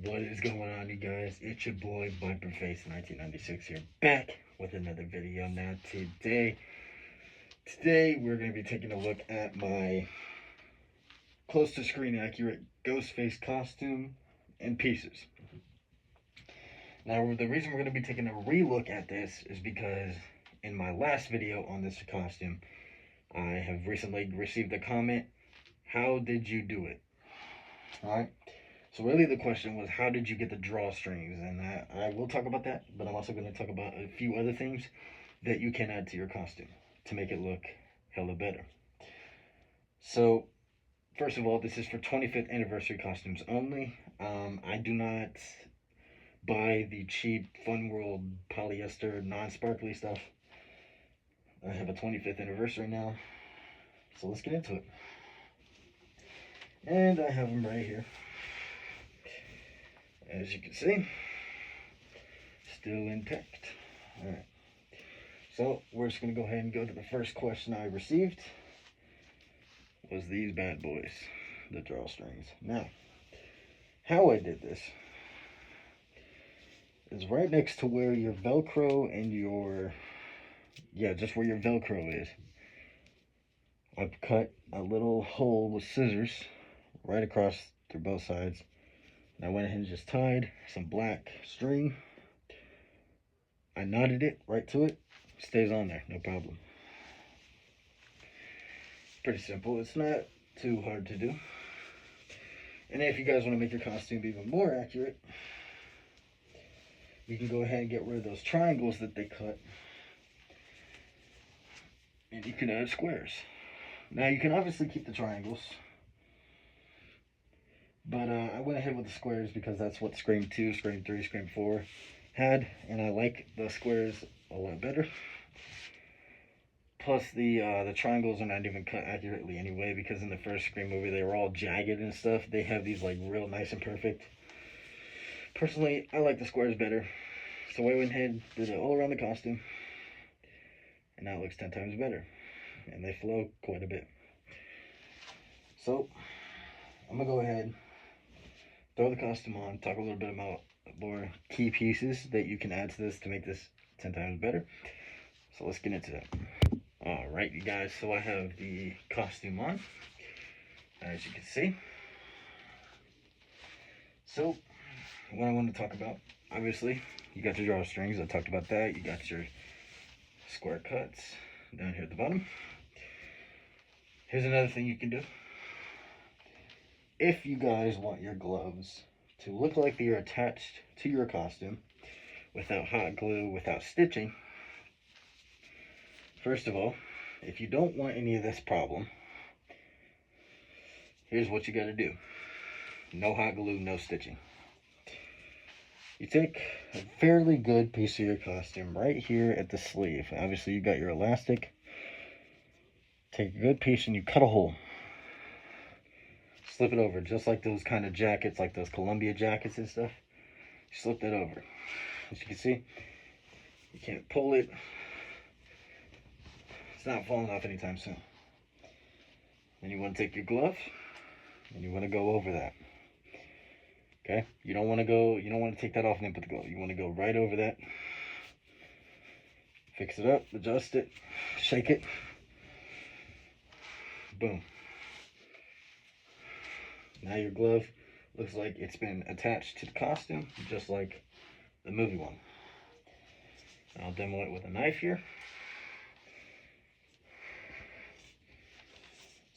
What is going on, you guys? It's your boy Viperface 1996 here, back with another video. Now today we're going to be taking a look at my close to screen accurate Ghostface costume and pieces. Now the reason we're going to be taking a relook at this is because in my last video on this costume, I have recently received a comment, how did you do it? Alright. So really the question was, how did you get the drawstrings? And I will talk about that, but I'm also going to talk about a few other things that you can add to your costume to make it look hella better. So, first of all, this is for 25th anniversary costumes only. I do not buy the cheap Fun World polyester non-sparkly stuff. I have a 25th anniversary now, so let's get into it. And I have them right here. As you can see, still intact. Alright, so we're just going to go ahead and go to the first question I received. Was these bad boys, the drawstrings. Now, how I did this is right next to where your Velcro and your, just where your Velcro is. I've cut a little hole with scissors right across through both sides. And I went ahead and just tied some black string. I knotted it right to it. Stays on there, no problem. Pretty simple. It's not too hard to do. And if you guys want to make your costume even more accurate, you can go ahead and get rid of those triangles that they cut. And you can add squares. Now you can obviously keep the triangles, but I went ahead with the squares because that's what Scream 2, Scream 3, Scream 4 had, and I like the squares a lot better. Plus, the triangles are not even cut accurately anyway, because in the first Scream movie they were all jagged and stuff. They have these like real nice and perfect. Personally, I like the squares better, so I went ahead and did it all around the costume, and now it looks 10 times better, and they flow quite a bit. So, I'm going to go ahead, throw the costume on, talk a little bit about more key pieces that you can add to this to make this 10 times better. So let's get into that. Alright, you guys, so I have the costume on, as you can see. So, what I want to talk about, obviously, you got your drawstrings, I talked about that. You got your square cuts down here at the bottom. Here's another thing you can do. If you guys want your gloves to look like they are attached to your costume without hot glue, without stitching, first of all, if you don't want any of this problem, here's what you got to do. No hot glue, no stitching. You take a fairly good piece of your costume right here at the sleeve. Obviously, you got your elastic. Take a good piece and you cut a hole. Slip it over, just like those kind of jackets, like those Columbia jackets and stuff. You slip that over. As you can see, you can't pull it. It's not falling off anytime soon. Then you want to take your glove and you want to go over that. Okay? You don't want to take that off and then put the glove. You want to go right over that. Fix it up, adjust it, shake it. Boom. Now your glove looks like it's been attached to the costume, just like the movie one. I'll demo it with a knife here.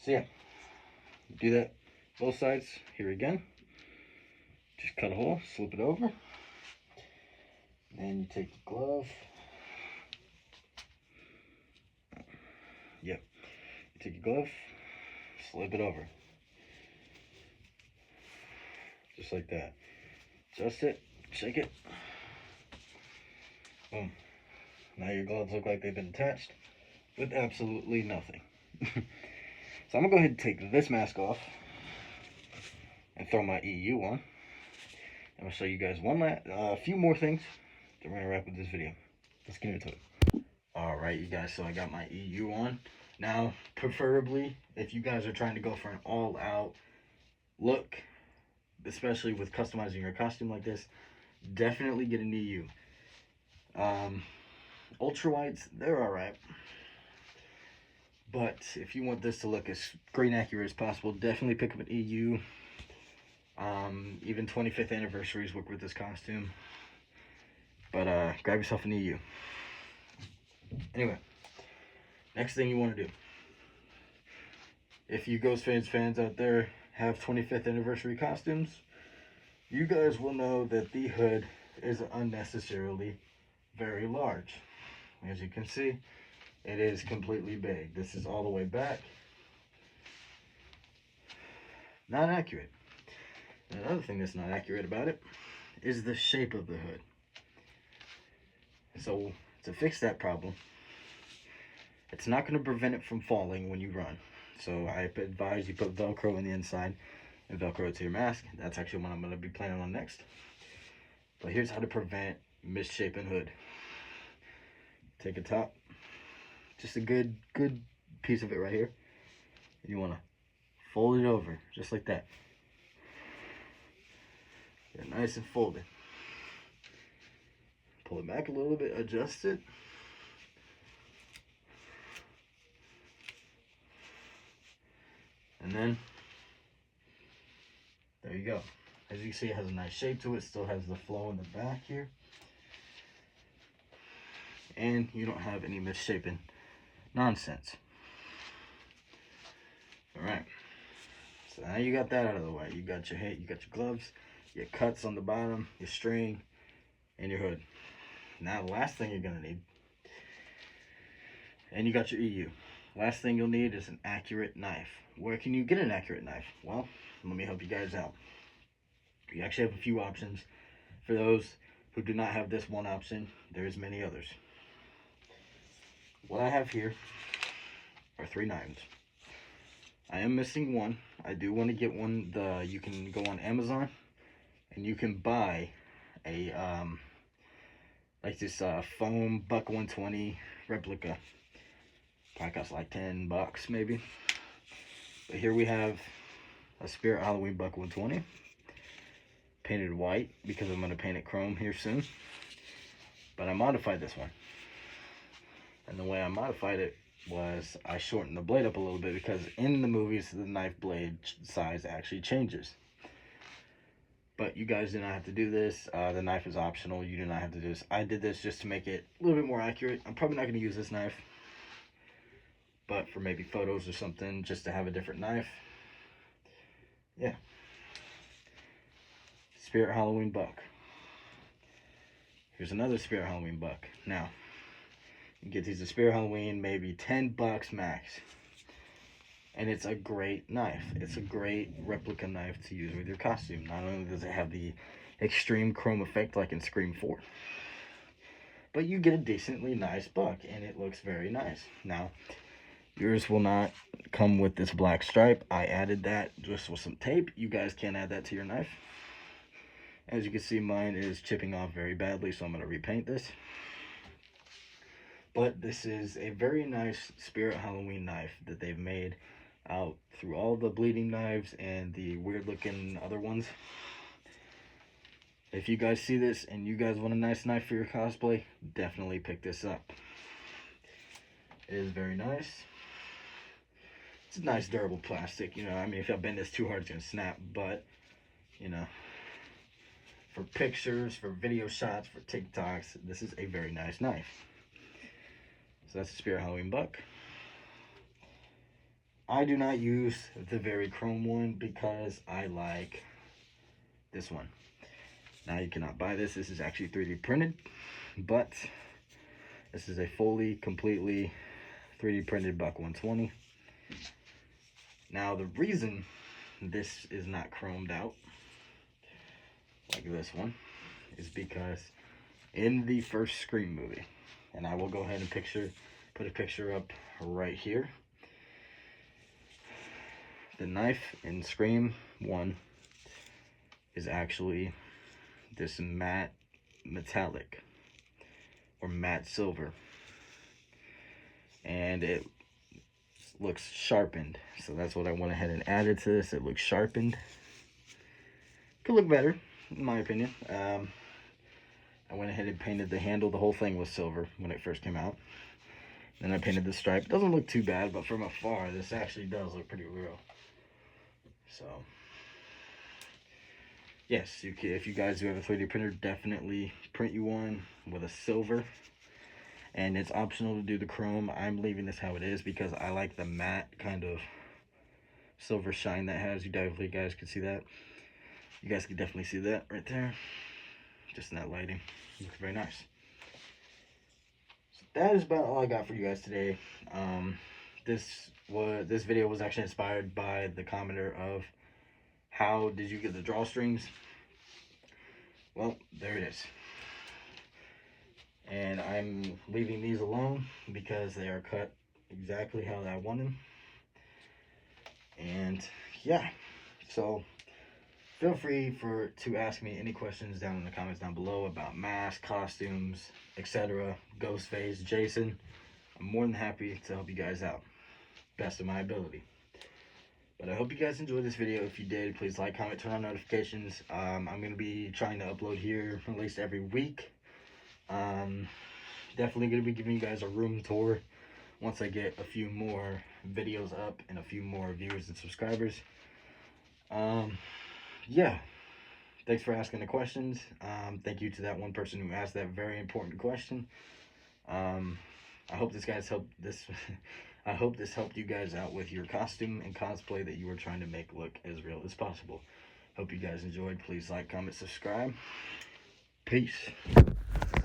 So yeah, do that both sides here again. Just cut a hole, slip it over. Then you take the glove. Yep. You take your glove, slip it over. Just like that. Adjust it, shake it. Boom. Now your gloves look like they've been attached with absolutely nothing. So I'm going to go ahead and take this mask off and throw my EU on. I'm going to show you guys a few more things. Then we're going to wrap up this video. Let's get into it. Alright, you guys, so I got my EU on. Now, preferably, if you guys are trying to go for an all-out look, especially with customizing your costume like this, definitely get an EU. Ultra whites, they're alright. But if you want this to look as great and accurate as possible, definitely pick up an EU. Even 25th anniversaries work with this costume. But grab yourself an EU. Anyway, next thing you want to do. If you Ghostface fans out there have 25th anniversary costumes, you guys will know that the hood is unnecessarily very large. As you can see, it is completely big. This is all the way back. Not accurate. Another thing that's not accurate about it is the shape of the hood. So to fix that problem, it's not going to prevent it from falling when you run. So I advise you put Velcro on the inside and Velcro to your mask. That's actually what I'm going to be planning on next. But here's how to prevent misshapen hood. Take a top, just a good piece of it right here, and you want to fold it over just like that. Get it nice and folded. Pull it back a little bit, adjust it. And then, there you go. As you can see, it has a nice shape to it. Still has the flow in the back here. And you don't have any misshapen nonsense. Alright. So now you got that out of the way. You got your hat, you got your gloves, your cuts on the bottom, your string, and your hood. Now the last thing you're going to need, and you got your EU. Last thing you'll need is an accurate knife. Where can you get an accurate knife? Well, let me help you guys out. You actually have a few options. For those who do not have this one option, there's many others. What I have here are 3 knives. I am missing one. I do want to get one. You can go on Amazon and you can buy a like this foam buck 120 replica. Probably costs like $10 maybe. But here we have a Spirit Halloween buck 120, painted white because I'm going to paint it chrome here soon. But I modified this one, and the way I modified it was I shortened the blade up a little bit, because in the movies the knife blade size actually changes. But you guys do not have to do this. The knife is optional. You do not have to do this. I did this just to make it a little bit more accurate. I'm probably not going to use this knife, but for maybe photos or something, just to have a different knife. Yeah. Spirit Halloween buck. Here's another Spirit Halloween buck. Now, you get these at Spirit Halloween, maybe $10 max. And it's a great knife. It's a great replica knife to use with your costume. Not only does it have the extreme chrome effect like in Scream 4, but you get a decently nice buck, and it looks very nice. Now, yours will not come with this black stripe. I added that just with some tape. You guys can add that to your knife. As you can see, mine is chipping off very badly, so I'm going to repaint this. But this is a very nice Spirit Halloween knife that they've made out through all the bleeding knives and the weird looking other ones. If you guys see this and you guys want a nice knife for your cosplay, definitely pick this up. It is very nice. It's a nice durable plastic, you know. I mean, if I bend this too hard, it's gonna snap, but you know, for pictures, for video shots, for TikToks, this is a very nice knife. So that's the Spirit Halloween buck. I do not use the very chrome one because I like this one. Now, you cannot buy this. This is actually 3D printed, but this is a fully, completely 3D printed buck 120. Now, the reason this is not chromed out like this one is because in the first Scream movie, and I will go ahead and put a picture up right here. The knife in Scream 1 is actually this matte metallic or matte silver, and it looks sharpened. So that's what I went ahead and added to this. It looks sharpened. could look better, in my opinion. I went ahead and painted the handle. The whole thing was silver when it first came out. Then I painted the stripe. It doesn't look too bad, but from afar, this actually does look pretty real. So, yes, you can, if you guys do have a 3D printer, definitely print you one with a silver. And it's optional to do the chrome. I'm leaving this how it is because I like the matte kind of silver shine that has. You definitely guys can see that. You guys can definitely see that right there. Just in that lighting. It looks very nice. So that is about all I got for you guys today. This video was actually inspired by the commenter of how did you get the drawstrings? Well, there it is. And I'm leaving these alone because they are cut exactly how I want them. And yeah, so feel free to ask me any questions down in the comments down below about masks, costumes, etc. Ghostface, Jason. I'm more than happy to help you guys out, best of my ability. But I hope you guys enjoyed this video. If you did, please like, comment, turn on notifications. I'm going to be trying to upload here at least every week. Definitely going to be giving you guys a room tour once I get a few more videos up and a few more viewers and subscribers. Yeah, thanks for asking the questions. Thank you to that one person who asked that very important question. I hope this I hope this helped you guys out with your costume and cosplay that you were trying to make look as real as possible. Hope you guys enjoyed. Please like, comment, subscribe. Peace.